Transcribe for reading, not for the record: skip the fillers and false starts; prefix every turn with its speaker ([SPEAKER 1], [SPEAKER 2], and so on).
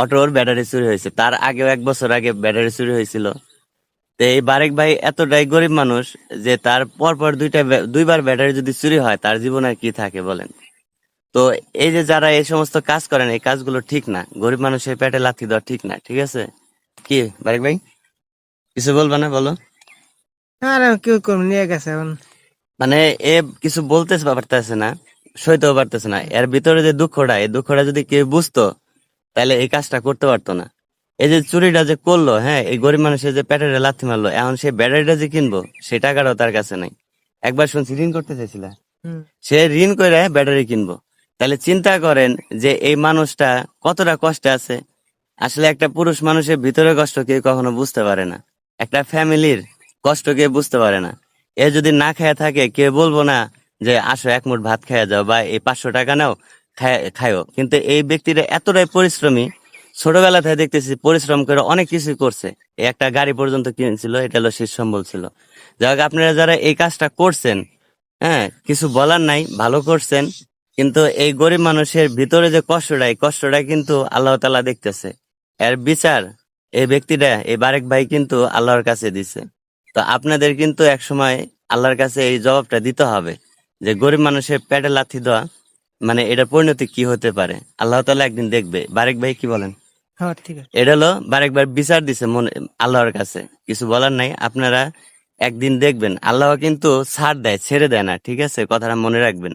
[SPEAKER 1] অটোর ব্যাটারি চুরি হয়েছে, তার আগেও 1 বছর আগে ব্যাটারি চুরি হয়েছিল। তো এই বারেক ভাই এতটাই গরিব মানুষ যে তার পরপর দুইবার ব্যাটারি যদি চুরি হয় তার জীবনে আর কি থাকে বলেন। তো এই যে যারা এই সমস্ত কাজ করেন এই কাজগুলো ঠিক না, গরিব মানুষের পেটে লাথি দেওয়া ঠিক না, ঠিক আছে? কি বারেক ভাই, কিছু বলবা না বলো?
[SPEAKER 2] আর কেউ কম নিয়ে গেছে এখন।
[SPEAKER 1] মানে এ কিছু বলতে পারতেছে না, সইতেও পারতেছে না, এর ভিতরে যে দুঃখটা, এই দুঃখটা যদি কেউ বুঝতো তাহলে এই কাজটা করতে পারতো না। এই যে চুরিটা যে করলো, হ্যাঁ, এই গরিব মানুষের যে পেটে লাথি মারলো, এখন সে ব্যাটারিটা যে কিনবো সেই টাকাটাও তার কাছে নাই। একবার শুনছি ঋণ করতে চাইছিল,
[SPEAKER 2] হুম।
[SPEAKER 1] সে ঋণ করে ব্যাটারি কিনবো। তাহলে চিন্তা করেন যে এই মানুষটা কতটা কষ্টে আছে। আসলে একটা পুরুষ মানুষের ভিতরে কষ্ট কেউ কখনো বুঝতে পারে না, একটা ফ্যামিলির কষ্ট কেউ বুঝতে পারে না। এ যদি না খেয়ে থাকে কেউ বলবো না যে আসো এক মুঠ ভাত খেয়ে যাও বা এই 500 টাকা নাও খায়ও। কিন্তু এই ব্যক্তিটা এতটাই পরিশ্রমী, ছোটবেলা থেকে দেখতেছি পরিশ্রম করে অনেক কিছু করছে। এই একটা গাড়ি পর্যন্ত কিনেছিল, এটা হলো শেষ সম্বল ছিল। যাই হোক, আপনারা যারা এই কাজটা করছেন, হ্যাঁ, কিছু বলার নাই, ভালো করছেন। কিন্তু এই গরিব মানুষের ভিতরে যে কষ্টটা, এই কষ্টটা কিন্তু আল্লাহ তাআলা দেখতেছে। এর বিচার এই ব্যক্তিটা, এই বারেক ভাই কিন্তু আল্লাহর কাছে দিছে। তো আপনাদের কিন্তু এক সময় আল্লাহর কাছে এই জবাবটা দিতে হবে যে গরিব মানুষের পেটে লাথি দেওয়া মানে এটার পরিণতি কি হতে পারে। আল্লাহ তাআলা একদিন দেখবে। বারেক ভাই কি বলেন?
[SPEAKER 2] হ্যাঁ ঠিক আছে।
[SPEAKER 1] এটা হলো বারেক ভাই বিচার দিছে মনে আল্লাহর কাছে, কিছু বলার নাই। আপনারা একদিন দেখবেন আল্লাহ কিন্তু ছাড় দেয়, ছেড়ে দেয় না, ঠিক আছে? কথাটা মনে রাখবেন।